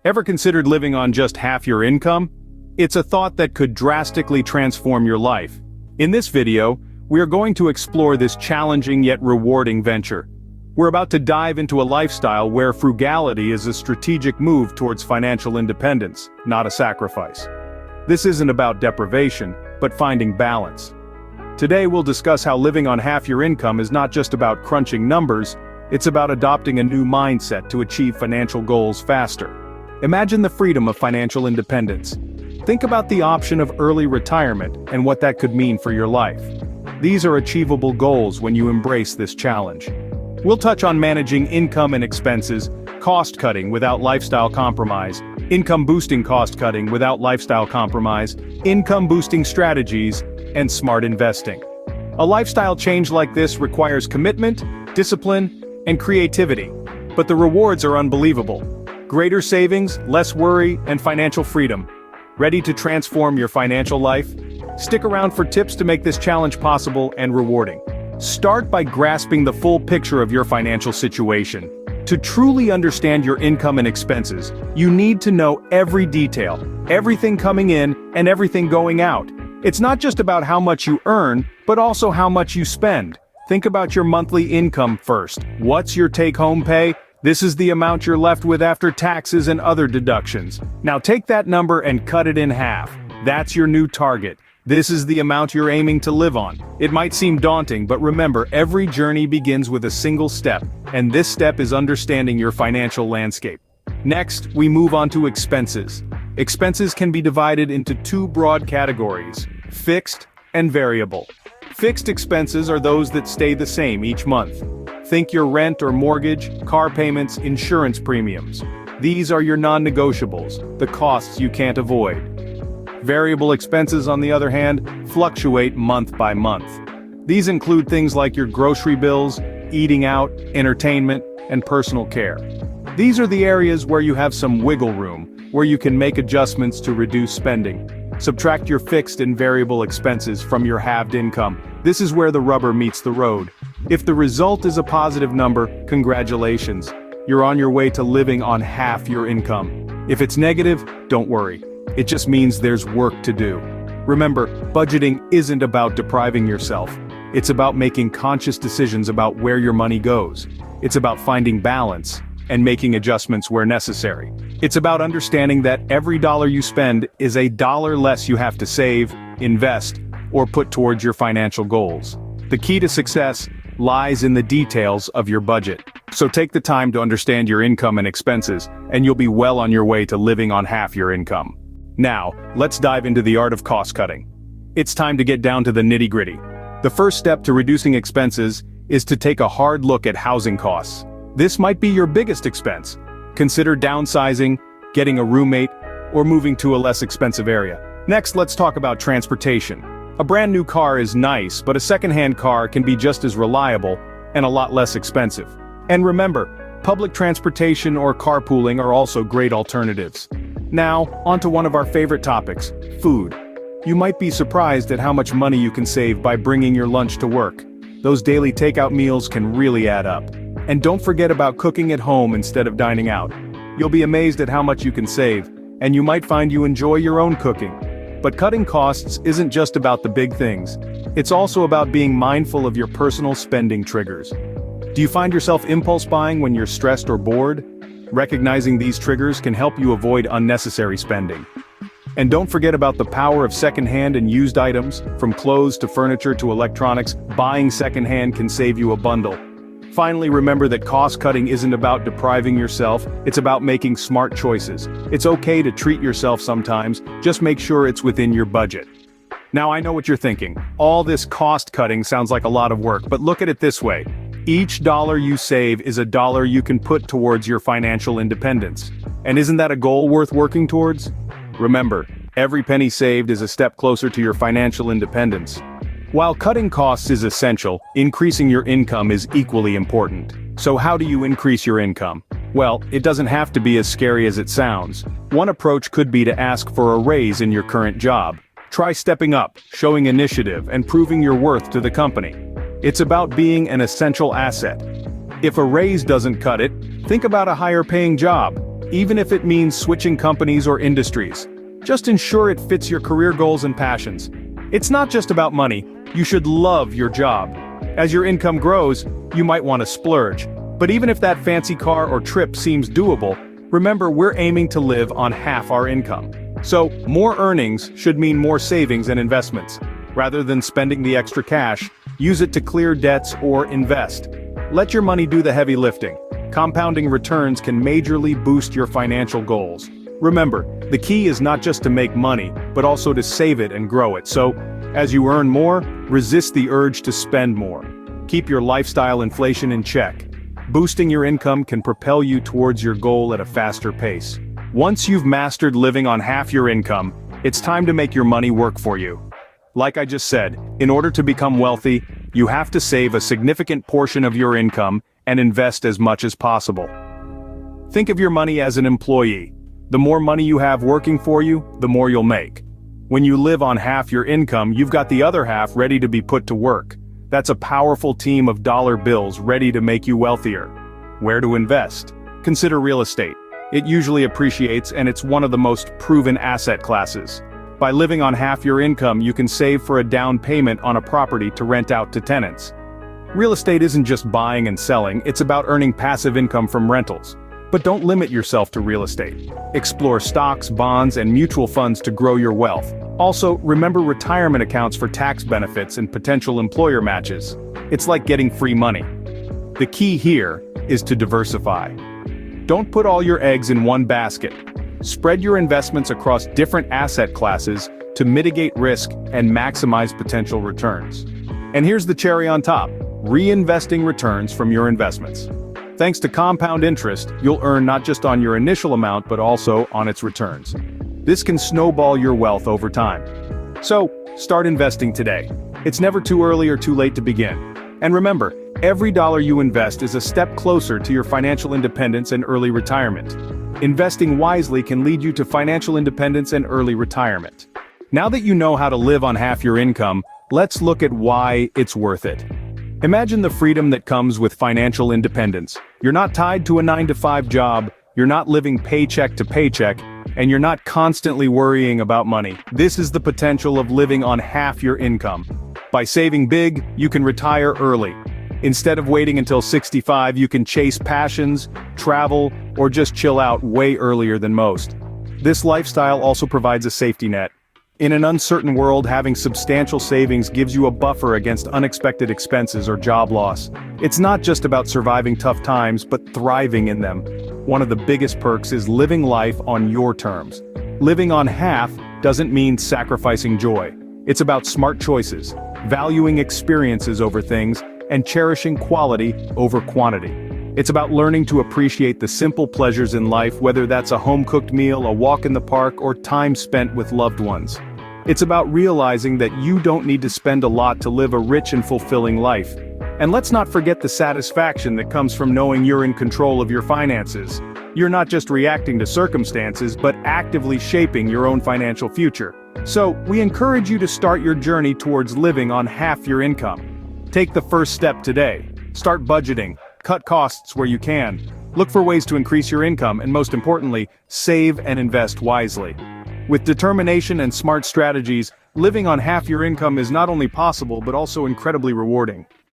Ever considered living on just half your income? It's a thought that could drastically transform your life. In this video, we are going to explore this challenging yet rewarding venture. We're about to dive into a lifestyle where frugality is a strategic move towards financial independence, not a sacrifice. This isn't about deprivation, but finding balance. Today we'll discuss how living on half your income is not just about crunching numbers, it's about adopting a new mindset to achieve financial goals faster. Imagine the freedom of financial independence. Think about the option of early retirement and what that could mean for your life. These are achievable goals when you embrace this challenge. We'll touch on managing income and expenses, cost-cutting without lifestyle compromise, income-boosting cost-cutting without lifestyle compromise, income-boosting strategies, and smart investing. A lifestyle change like this requires commitment, discipline, and creativity, but the rewards are unbelievable. Greater savings, less worry, and financial freedom. Ready to transform your financial life? Stick around for tips to make this challenge possible and rewarding. Start by grasping the full picture of your financial situation. To truly understand your income and expenses, you need to know every detail, everything coming in and everything going out. It's not just about how much you earn, but also how much you spend. Think about your monthly income first. What's your take-home pay? This is the amount you're left with after taxes and other deductions. Now take that number and cut it in half. That's your new target. This is the amount you're aiming to live on. It might seem daunting, but remember, every journey begins with a single step, and this step is understanding your financial landscape. Next, we move on to expenses. Expenses can be divided into two broad categories: fixed and variable. Fixed expenses are those that stay the same each month. Think your rent or mortgage, car payments, insurance premiums. These are your non-negotiables, the costs you can't avoid. Variable expenses, on the other hand, fluctuate month by month. These include things like your grocery bills, eating out, entertainment, and personal care. These are the areas where you have some wiggle room, where you can make adjustments to reduce spending. Subtract your fixed and variable expenses from your halved income. This is where the rubber meets the road. If the result is a positive number, congratulations. You're on your way to living on half your income. If it's negative, don't worry. It just means there's work to do. Remember, budgeting isn't about depriving yourself. It's about making conscious decisions about where your money goes. It's about finding balance and making adjustments where necessary. It's about understanding that every dollar you spend is a dollar less you have to save, invest, or put towards your financial goals. The key to success lies in the details of your budget. So take the time to understand your income and expenses, and you'll be well on your way to living on half your income. Now, let's dive into the art of cost cutting. It's time to get down to the nitty-gritty. The first step to reducing expenses is to take a hard look at housing costs. This might be your biggest expense. Consider downsizing, getting a roommate, or moving to a less expensive area. Next, let's talk about transportation. A brand new car is nice, but a second-hand car can be just as reliable and a lot less expensive. And remember, public transportation or carpooling are also great alternatives. Now, onto one of our favorite topics, food. You might be surprised at how much money you can save by bringing your lunch to work. Those daily takeout meals can really add up. And don't forget about cooking at home instead of dining out. You'll be amazed at how much you can save, and you might find you enjoy your own cooking. But cutting costs isn't just about the big things. It's also about being mindful of your personal spending triggers. Do you find yourself impulse buying when you're stressed or bored? Recognizing these triggers can help you avoid unnecessary spending. And don't forget about the power of secondhand and used items, from clothes to furniture to electronics. Buying secondhand can save you a bundle. Finally, remember that cost-cutting isn't about depriving yourself, it's about making smart choices. It's okay to treat yourself sometimes, just make sure it's within your budget. Now I know what you're thinking. All this cost-cutting sounds like a lot of work, but look at it this way. Each dollar you save is a dollar you can put towards your financial independence. And isn't that a goal worth working towards? Remember, every penny saved is a step closer to your financial independence. While cutting costs is essential, increasing your income is equally important. So how do you increase your income? Well, it doesn't have to be as scary as it sounds. One approach could be to ask for a raise in your current job. Try stepping up, showing initiative, and proving your worth to the company. It's about being an essential asset. If a raise doesn't cut it, think about a higher paying job. even if it means switching companies or industries. Just ensure it fits your career goals and passions. It's not just about money, you should love your job. As your income grows, you might want to splurge. But even if that fancy car or trip seems doable, remember we're aiming to live on half our income. So, more earnings should mean more savings and investments. Rather than spending the extra cash, use it to clear debts or invest. Let your money do the heavy lifting. Compounding returns can majorly boost your financial goals. Remember, the key is not just to make money, but also to save it and grow it. So, as you earn more, resist the urge to spend more. Keep your lifestyle inflation in check. Boosting your income can propel you towards your goal at a faster pace. Once you've mastered living on half your income, it's time to make your money work for you. Like I just said, in order to become wealthy, you have to save a significant portion of your income and invest as much as possible. Think of your money as an employee. The more money you have working for you, the more you'll make. When you live on half your income, you've got the other half ready to be put to work. That's a powerful team of dollar bills ready to make you wealthier. Where to invest? Consider real estate. It usually appreciates and it's one of the most proven asset classes. By living on half your income, you can save for a down payment on a property to rent out to tenants. Real estate isn't just buying and selling, it's about earning passive income from rentals. But don't limit yourself to real estate. Explore stocks, bonds, and mutual funds to grow your wealth. Also, remember retirement accounts for tax benefits and potential employer matches. It's like getting free money. The key here is to diversify. Don't put all your eggs in one basket. Spread your investments across different asset classes to mitigate risk and maximize potential returns. And here's the cherry on top: reinvesting returns from your investments. Thanks to compound interest, you'll earn not just on your initial amount but also on its returns. This can snowball your wealth over time. So, start investing today. It's never too early or too late to begin. And remember, every dollar you invest is a step closer to your financial independence and early retirement. Investing wisely can lead you to financial independence and early retirement. Now that you know how to live on half your income, let's look at why it's worth it. Imagine the freedom that comes with financial independence. You're not tied to a 9-to-5 job, you're not living paycheck to paycheck, and you're not constantly worrying about money. This is the potential of living on half your income. By saving big, you can retire early. Instead of waiting until 65, you can chase passions, travel, or just chill out way earlier than most. This lifestyle also provides a safety net. In an uncertain world, having substantial savings gives you a buffer against unexpected expenses or job loss. It's not just about surviving tough times, but thriving in them. One of the biggest perks is living life on your terms. Living on half doesn't mean sacrificing joy. It's about smart choices, valuing experiences over things, and cherishing quality over quantity. It's about learning to appreciate the simple pleasures in life, whether that's a home-cooked meal, a walk in the park, or time spent with loved ones. It's about realizing that you don't need to spend a lot to live a rich and fulfilling life. And let's not forget the satisfaction that comes from knowing you're in control of your finances. You're not just reacting to circumstances, but actively shaping your own financial future. So, we encourage you to start your journey towards living on half your income. Take the first step today. Start budgeting, cut costs where you can, look for ways to increase your income, and most importantly, save and invest wisely. With determination and smart strategies, living on half your income is not only possible but also incredibly rewarding.